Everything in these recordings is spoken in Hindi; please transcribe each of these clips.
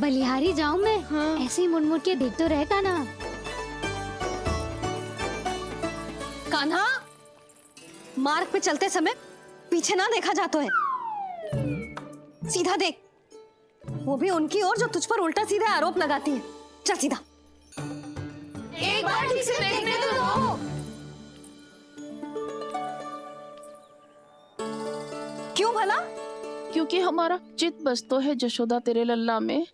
बलिहारी जाऊं मैं? हाँ। ऐसे ही मुड़ मुड़ के देख तो रहे कान्हा। कान्हा, मार्ग पे चलते समय पीछे ना देखा जाता है, सीधा देख, वो भी उनकी ओर जो तुझ पर उल्टा सीधा आरोप लगाती है। चल सीधा। एक बार ठीक से देखने तो दो। क्यों भला? क्योंकि हमारा चित्त बसतो है जशोदा तेरे लल्ला में।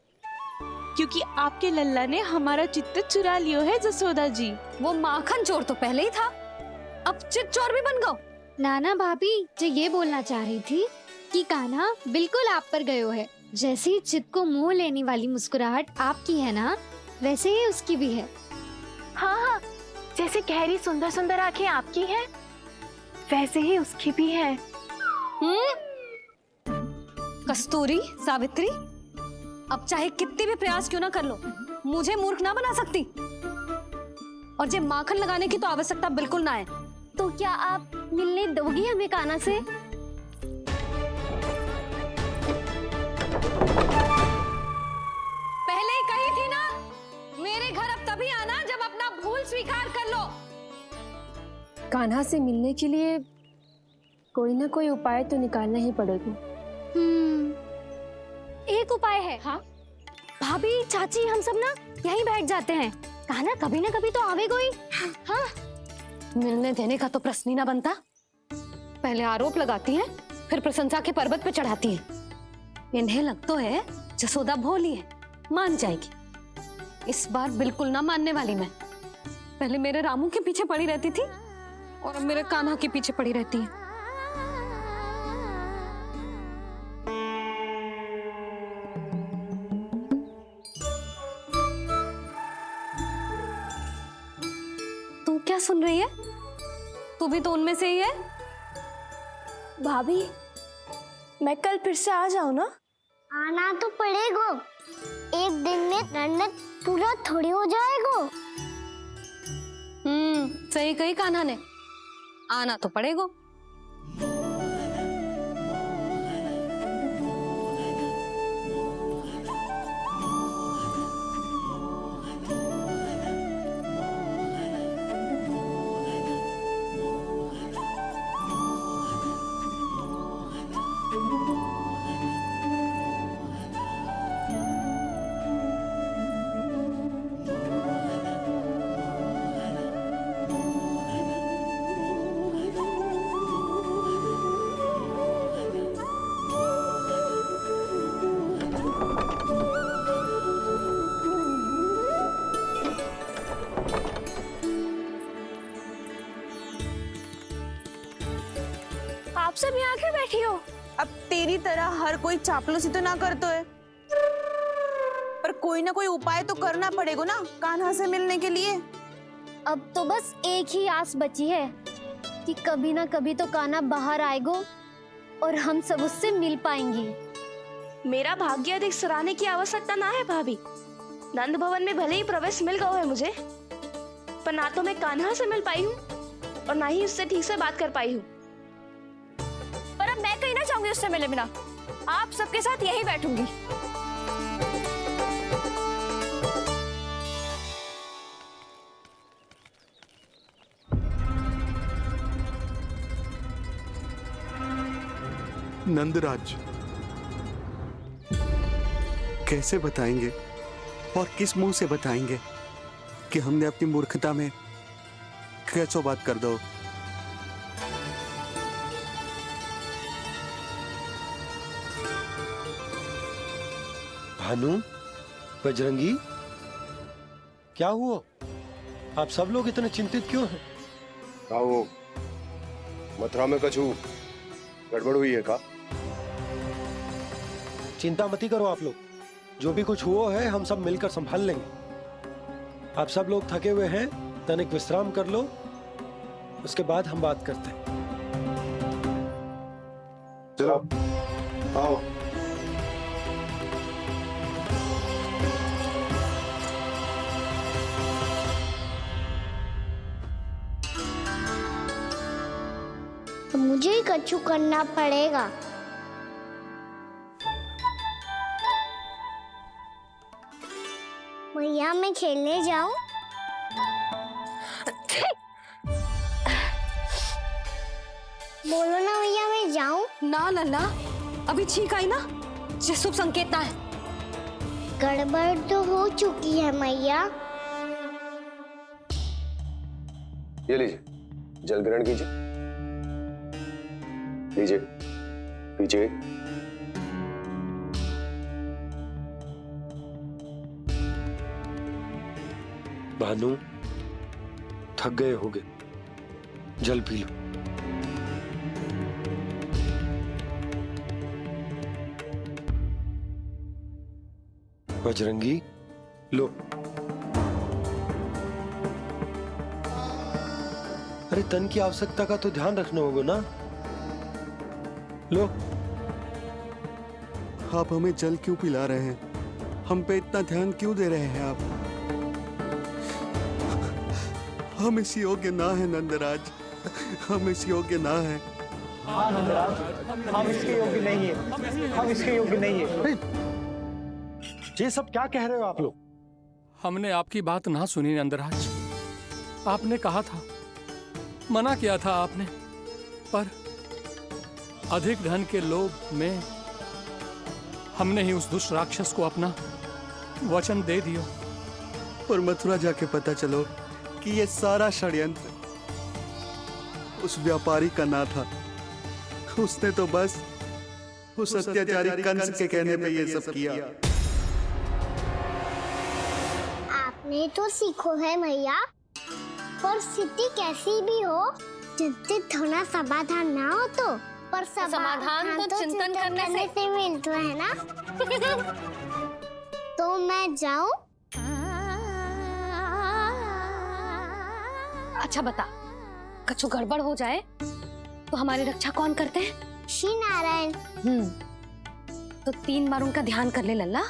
क्योंकि आपके लल्ला ने हमारा चित्त चुरा लियो है जसोदा जी। वो माखन चोर तो पहले ही था, अब चित चोर भी बन गो। नाना भाभी जो ये बोलना चाह रही थी कि कान्हा बिल्कुल आप पर गयो है। जैसे ही चित को मोह लेने वाली मुस्कुराहट आपकी है ना, वैसे ही उसकी भी है। हाँ हाँ, जैसे गहरी सुंदर सुंदर आंखें आपकी हैं, वैसे ही उसकी भी है। कस्तूरी, सावित्री, अब चाहे कितने भी प्रयास क्यों ना कर लो, मुझे मूर्ख ना बना सकती। और जे माखन लगाने की तो आवश्यकता बिल्कुल ना है। तो क्या आप मिलने दोगी हमें कान्हा से? पहले ही कही थी ना, मेरे घर अब तभी आना जब अपना भूल स्वीकार कर लो। कान्हा से मिलने के लिए कोई ना कोई उपाय तो निकालना ही पड़ेगा। एक उपाय है। हाँ? भाभी, चाची, हम सब ना यहीं बैठ जाते हैं। कान्हा कभी ना कभी तो आवेगा ही। हाँ? मिलने देने का तो प्रश्न ही ना बनता। पहले आरोप लगाती हैं, फिर प्रशंसा के पर्वत पे चढ़ाती हैं। इन्हें लगता है जसोदा भोली है, मान जाएगी। इस बार बिल्कुल ना मानने वाली मैं। पहले मेरे रामू के पीछे पड़ी रहती थी और अब मेरे कान्हा के पीछे पड़ी रहती है। तू क्या सुन रही है? तू भी तो उनमें से ही है। भाभी, मैं कल फिर से आ जाऊँ ना? आना तो पड़ेगा, एक दिन में रन्नत पूरा थोड़ी हो जाएगा। सही कही कान्हा ने, आना तो पड़ेगा। आप सब यहाँ क्यों बैठी हो? अब तेरी तरह हर कोई चापलूसी तो ना करतो है, पर कोई ना कोई उपाय तो करना पड़ेगा ना कान्हा से मिलने के लिए। अब तो बस एक ही आस बची है कि कभी ना कभी तो कान्हा बाहर आएगा और हम सब उससे मिल पाएंगे। मेरा भाग्य अधिक सराहने की आवश्यकता ना है भाभी। नंद भवन में भले ही प्रवेश मिल गया है मुझे, पर ना तो मैं कान्हा से मिल पाई हूँ और ना ही उससे ठीक से बात कर पाई हूँ। पर अब मैं कहीं ना चाहूंगी उससे मिले बिना। आप सबके साथ यहीं बैठूंगी। नंदराज, कैसे बताएंगे और किस मुंह से बताएंगे कि हमने अपनी मूर्खता में कैसो बात कर दो। भानु, बजरंगी, क्या हुआ? आप सब लोग इतने चिंतित क्यों हैं? क्या वो मथुरा में कछु गड़बड़ हुई है का? चिंता मत ही करो आप लोग, जो भी कुछ हुआ है हम सब मिलकर संभाल लेंगे। आप सब लोग थके हुए हैं, तनिक विश्राम कर लो, उसके बाद हम बात करते हैं। चलो आओ। तो मुझे ही कछु करना पड़ेगा। मैया मैं खेलने जाऊं? बोलो ना मैया मैं जाऊं? ना लल्ला, अभी छींक आई ना, ये शुभ संकेत ना है। गड़बड़ तो हो चुकी है मैया। ये लीजिए, जल ग्रहण कीजिए। लीजिए, पीछे। भानु, थक गए होगे, जल पी लो। बजरंगी, लो। अरे तन की आवश्यकता का तो ध्यान रखना होगा ना। लो। आप हमें जल क्यों पिला रहे हैं? हम पे इतना ध्यान क्यों दे रहे हैं आप? हम इस योग्य ना है नंदराज, हम इस योग्य ना है। हम इसके योग्य नहीं है, हम इसके योग्य नहीं है। ये सब क्या कह रहे हो आप लोग? हमने आपकी बात ना सुनी नंदराज। आपने कहा था, मना किया था आपने, पर अधिक धन के लोभ में हमने ही उस दुष्ट राक्षस को अपना वचन दे दिया। और मथुरा जाके पता चलो कि ये सारा षड्यंत्र उस व्यापारी का ना था। उसने तो बस उस अत्याचारी कंस के कहने पे ये सब किया। आपने तो सीखो है मैया, पर स्थिति कैसी भी हो, चिंतित होना समाधान ना हो तो, पर समाधान तो चिंतन करने से मिलता है ना। तो मैं जाऊं? अच्छा बता, कछु गड़बड़ हो जाए तो हमारी रक्षा कौन करते हैं? श्री नारायण। तो 3 बार उनका ध्यान कर ले लल्ला।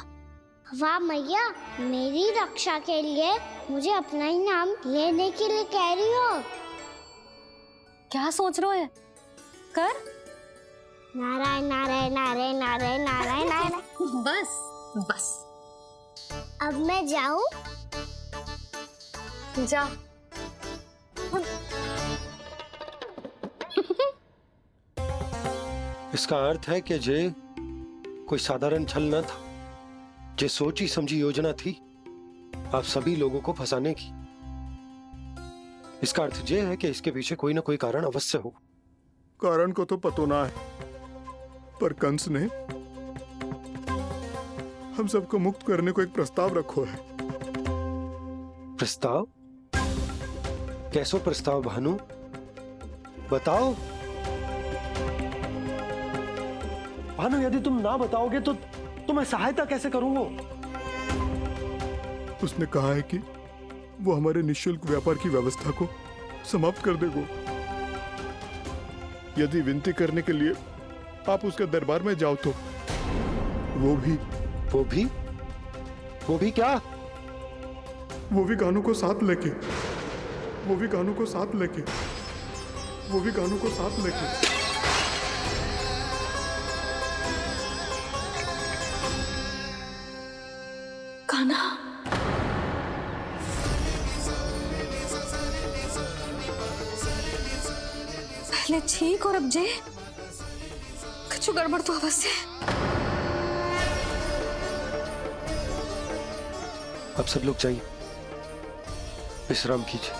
वाह मैया, मेरी रक्षा के लिए मुझे अपना ही नाम लेने के लिए कह रही हो? क्या सोच रहे हो? कर। नारायण नारायण नारायण नारायण नारायण नारायण। बस बस। अब मैं जाऊं? जा। इसका अर्थ है कि जे कोई साधारण छल न था, जे सोची समझी योजना थी आप सभी लोगों को फंसाने की। इसका अर्थ ये है कि इसके पीछे कोई ना कोई कारण अवश्य हो। कारण को तो पतो ना है, पर कंस ने हम सबको मुक्त करने को एक प्रस्ताव रखो है। प्रस्ताव? कैसो प्रस्ताव भानु? बताओ। भानु, यदि तुम ना बताओगे तो मैं सहायता कैसे करूंगा? उसने कहा है कि वो हमारे निःशुल्क व्यापार की व्यवस्था को समाप्त कर देगा यदि विनती करने के लिए आप उसके दरबार में जाओ तो। वो भी क्या? वो भी गानों को साथ लेके, वो भी गानों को साथ लेके, वो भी गानों को साथ लेके। कान्हा, पहले ठीक और अब जे कुछ गड़बड़ तो अवश्य है। अब सब लोग जाइए, विश्राम कीजिए।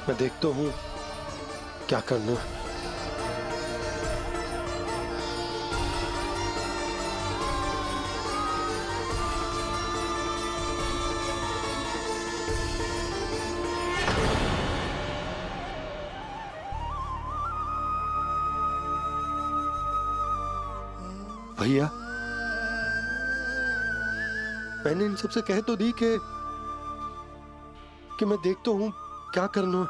मैं देखता हूं क्या करना है। भैया, मैंने इन सबसे कह तो दी कि मैं देखता हूं क्या करना है,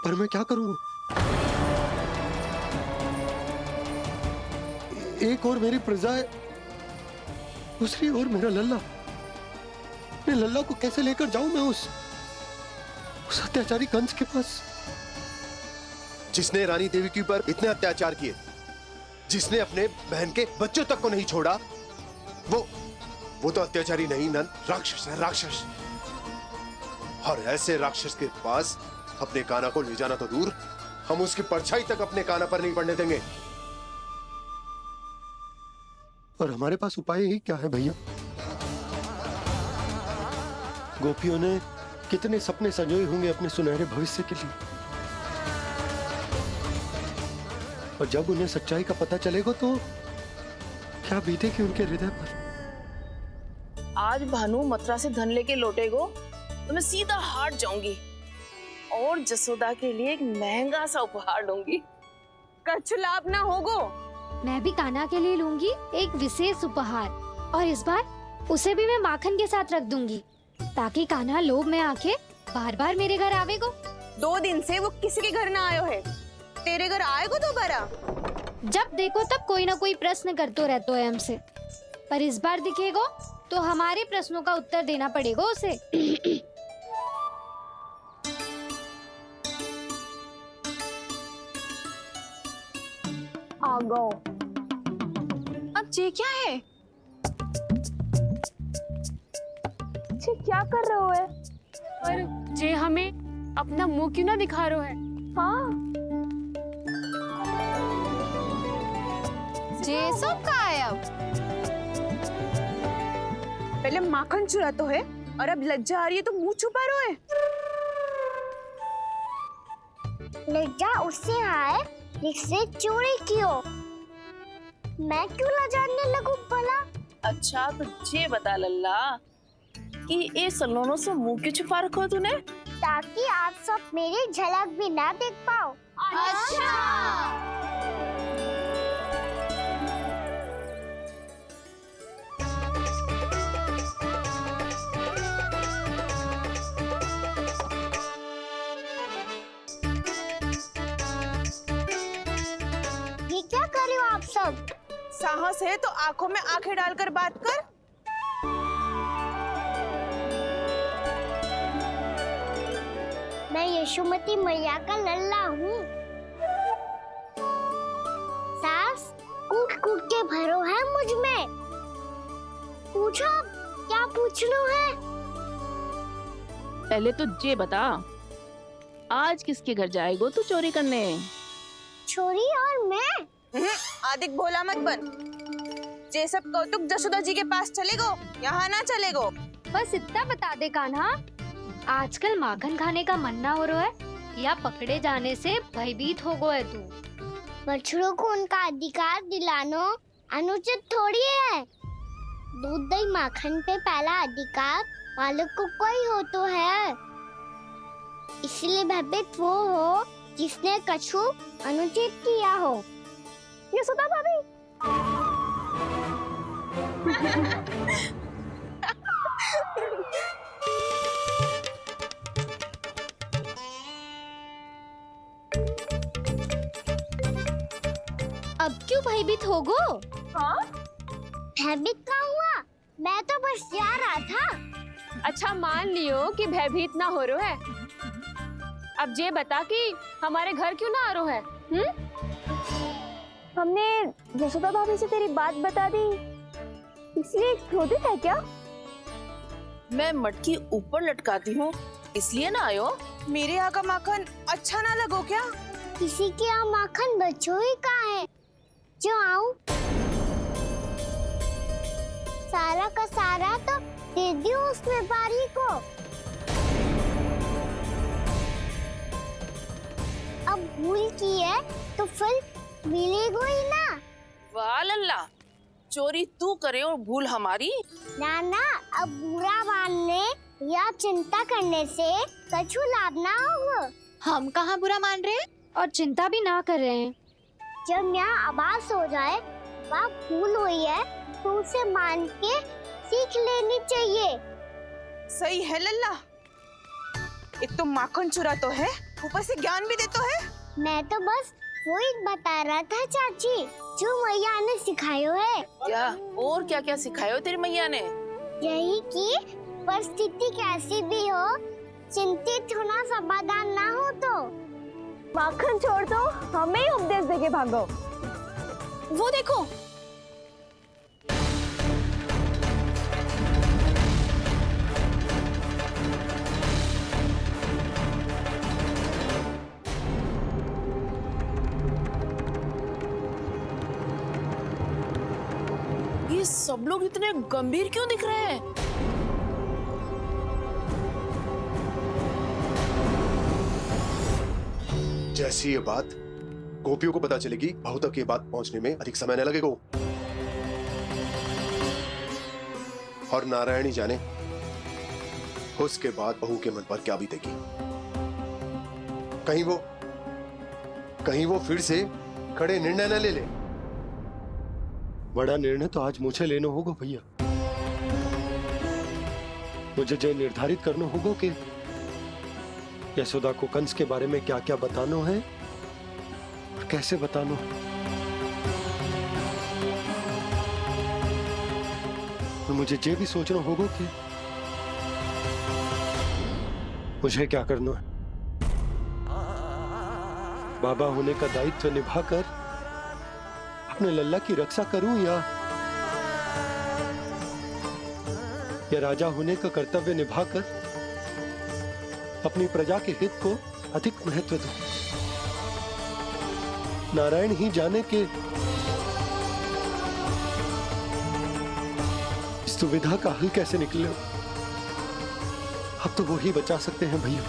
पर मैं क्या करूंगा? एक और मेरी प्रजा है, दूसरी ओर मेरा लल्ला। मैं लल्ला को कैसे लेकर जाऊं मैं उस अत्याचारी कंस के पास, जिसने रानी देवी के ऊपर इतने अत्याचार किए, जिसने अपने बहन के बच्चों तक को नहीं छोड़ा, वो तो अत्याचारी नहीं नंद, राक्षस है, राक्षस। और ऐसे राक्षस के पास अपने कान्हा को ले जाना तो दूर, हम उसकी परछाई तक अपने कान्हा पर नहीं पड़ने देंगे। और हमारे पास उपाय ही क्या है भैया? गोपियों ने कितने सपने संजोए होंगे अपने सुनहरे भविष्य के लिए, और जब उन्हें सच्चाई का पता चलेगा तो क्या बीतेगी उनके हृदय पर। आज भानु मथुरा से धन लेके लौटेगो तो मैं सीधा हाट जाऊंगी और जसोदा के लिए एक महंगा सा उपहार लूंगी। कछु लाभ ना होगो। मैं भी कान्हा के लिए लूंगी एक विशेष उपहार, और इस बार उसे भी मैं माखन के साथ रख दूंगी, ताकि कान्हा लोभ में आके बार बार मेरे घर आवेगो। 2 दिन से वो किसी के घर ना आयो है, तेरे घर आएगो दोबारा? जब देखो तब कोई ना कोई प्रश्न करते रहते है हमसे, पर इस बार दिखेगो तो हमारे प्रश्नों का उत्तर देना पड़ेगा उसे। आ गो। अब ये क्या है? ये क्या कर रहे हो है? पर जे हमें अपना मुंह क्यों ना दिखा रहे है? हाँ, ये सब का है? अब पहले माखन चुरा तो है, और अब लज्जा आ रही है तो मुंह छुपा रहे है। लज्जा उससे आए जिससे चोरी की हो। मैं क्यों लजाने लगूं भला? अच्छा तो ये बता लल्ला कि ये सलोनों से मुंह क्यों छुपा रखो तूने? ताकि आप सब मेरी झलक भी ना देख पाओ। अच्छा। ये क्या कर रहे हो आप सब? साहस है तो आंखों में आंखें डालकर बात कर। मैं यशोमती मैया का लल्ला हूँ। सास कूट कूट के भरो है मुझ में। पूछो क्या पूछना है? पहले तो ये बता, आज किसके घर जाएगो तू चोरी करने? छोरी और मैं? आदिक भोला मत बन। ये सब कौतुक जशोदा जी के पास चलेगो, यहाँ ना चलेगो। बस इतना बता दे कान्हा, आजकल माखन खाने का मन ना हो रहा है या पकड़े जाने से भयभीत हो गया है तू? बछड़ों को उनका अधिकार दिलाना अनुचित थोड़ी है। दूध दही माखन पे पहला अधिकार मालिक को कोई हो तो है। इसलिए भयभीत वो हो जिसने कछु अनुचित किया हो। यशोदा भाभी। अब क्यों भयभीत हो गो? हाँ? भयभीत का हुआ? मैं तो बस जा रहा था। अच्छा मान लियो कि भयभीत ना हो रहा है, अब ये बता कि हमारे घर क्यों ना आ रहा है? हमने यशोदा भाभी से तेरी बात बता दी, इसलिए क्रोधित है क्या? मैं मटकी ऊपर लटकाती हूँ इसलिए ना आयो? मेरे यहाँ का माखन अच्छा ना लगो क्या? किसी के यहाँ माखन बच्चों ही कहाँ है जो आऊं? सारा का सारा तो दे दियो उस व्यापारी को। अब भूल की है तो फिर मिलेगो ही ना। वाह लल्ला, चोरी तू करे और भूल हमारी। ना ना, अब बुरा मानने या चिंता करने से कछु लाभ ना होगा। हम कहाँ बुरा मान रहे हैं और चिंता भी ना कर रहे हैं। जब यहाँ आभास हो जाए वह भूल हुई है तो उसे मान के सीख लेनी चाहिए। सही है लल्ला, एक तो माखन चुरा तो है, ऊपर से ज्ञान भी दे तो है। मैं तो बस वही बता रहा था चाची जो मैया ने सिखायो है। क्या और क्या क्या सिखायो तेरी मैया ने? यही कि परिस्थिति कैसी भी हो चिंतित होना समाधान ना हो तो माखन छोड़ दो, हमें ही उपदेश देके भागो। वो देखो सब लोग इतने गंभीर क्यों दिख रहे हैं? जैसी ये बात गोपियों को पता चलेगी, बहू तक ये बात पहुंचने में अधिक समय न लगेगा। और नारायणी जाने उसके बाद बहू के मन पर क्या बीतेगी। कहीं वो फिर से खड़े निर्णय न ले ले। बड़ा निर्णय तो आज मुझे लेना होगा भैया। मुझे जो निर्धारित करना होगा कि यशोदा को कंस के बारे में क्या क्या बताना है और कैसे बताना है। और मुझे ये भी सोचना होगा कि मुझे क्या करना है। बाबा होने का दायित्व निभाकर अपने लल्ला की रक्षा करूं या राजा होने का कर्तव्य निभाकर अपनी प्रजा के हित को अधिक महत्व दूं। नारायण ही जाने के इस दुविधा का हल कैसे निकले। अब तो वो ही बचा सकते हैं भैया।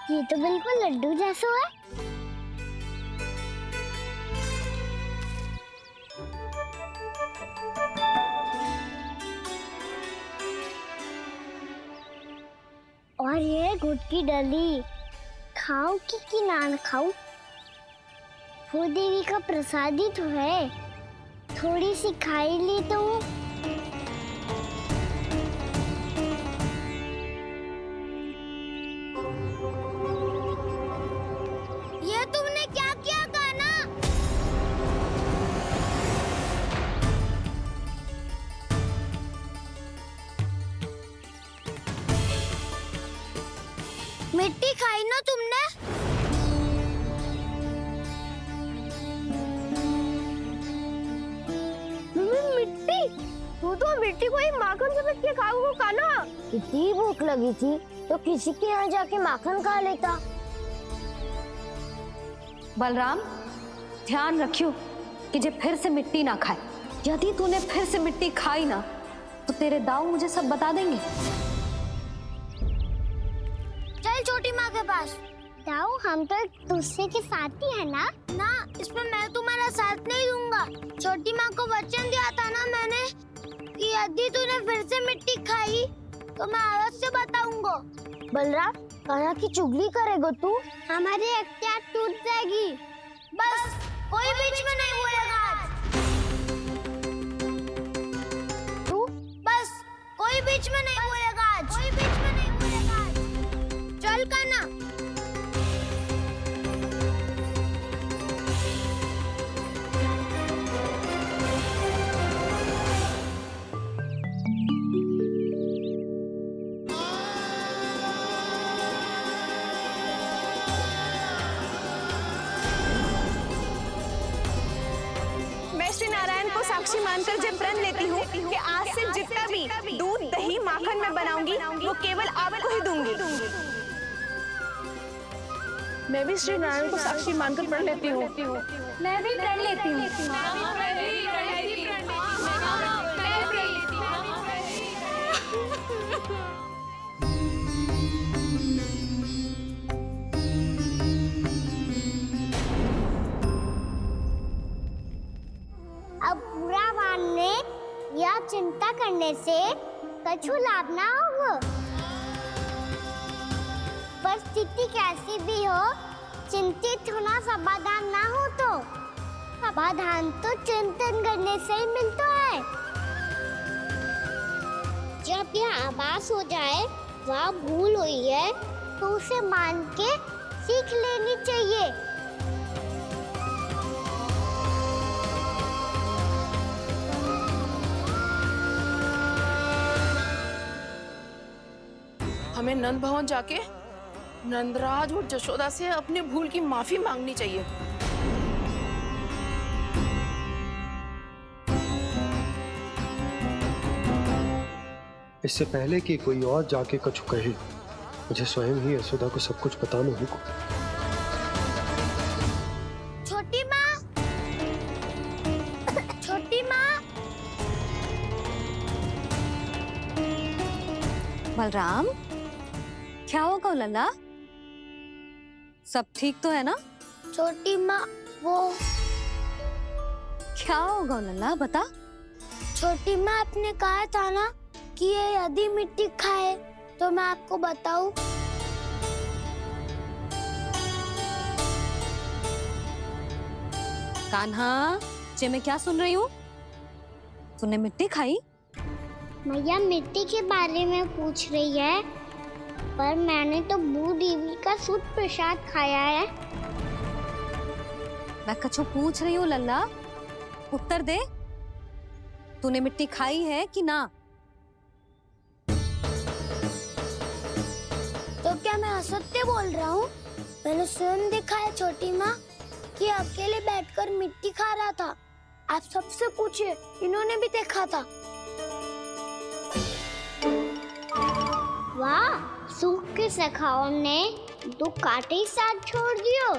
ये तो बिल्कुल लड्डू जैसा है। और ये गुड़ की डली खाऊं कि ना खाऊं? वो देवी का प्रसाद ही तो है, थोड़ी सी खाई ली तो। ये तुमने क्या किया कान्हा? मिट्टी खाई ना तुमने? मिट्टी? तू तो मिट्टी को ही माखन से पीट के खाओगे कान्हा। इतनी भूख लगी थी तो किसी के यहाँ जाके माखन खा लेता। बलराम, ध्यान रखियो कि जे फिर से मिट्टी ना खाए। यदि तूने फिर से मिट्टी खाई ना तो तेरे दाऊ मुझे सब बता देंगे। चल छोटी माँ के पास। दाऊ, हम तो एक दूसरे के साथी है ना? ना, इसमें मैं तुम्हारा साथ नहीं दूंगा। छोटी माँ को वचन दिया था ना मैंने कि यदि तूने फिर से मिट्टी खाई तो मैं अलग से बताऊंगा। बलराम, कान्हा की चुगली करेगा तू? हमारी अख्तियार टूट जाएगी। बस कोई बीच में नहीं बोलेगा आज। तू बस कोई बीच में नहीं बोलेगा आज। कोई बीच में नहीं बोलेगा आज। चल कान्हा। मैं श्री नारायण को साक्षी मानकर जब प्रण लेती हूँ कि आज से जितना भी दूध दही माखन मैं बनाऊंगी वो केवल आपको ही दूंगी। मैं भी श्री नारायण को साक्षी मानकर प्रण लेती हूँ। मैं भी प्रण लेती हूँ। अब बुरा मान करने से कछु लाभ ना होगा। परिस्थिति कैसी भी हो, चिंतित होना समाधान ना हो तो समाधान तो चिंतन करने से ही मिलता है। जब यह आभास हो जाए वह भूल हुई है तो उसे मान के सीख लेनी चाहिए। हमें नंद भवन जाके नंदराज और जशोदा से अपनी भूल की माफी मांगनी चाहिए। इससे पहले कि कोई और जाके कछु कहे, मुझे स्वयं ही यशोदा को सब कुछ बताना होगा। छोटी माँ, छोटी माँ। बलराम, क्या होगा लल्ला? सब ठीक तो है ना? छोटी माँ, वो क्या होगा लल्ला, बता। छोटी माँ, आपने कहा था ना कि ये यदि मिट्टी खाए तो मैं आपको बताऊं। कान्हा, जे मैं क्या सुन रही हूँ? तूने मिट्टी खाई? मैया मिट्टी के बारे में पूछ रही है, पर मैंने तो भू देवी का शुद्ध प्रसाद खाया है। मैं कछु पूछ रही हूँ लल्ला, उत्तर दे। तूने मिट्टी खाई है कि ना? तो क्या मैं असत्य बोल रहा हूँ? मैंने स्वयं देखा है छोटी माँ कि अकेले बैठकर मिट्टी खा रहा था। आप सबसे पूछिए, इन्होंने भी देखा था। वाह, सूख के सखाओं ने दो कांटे ही साथ छोड़ दियो।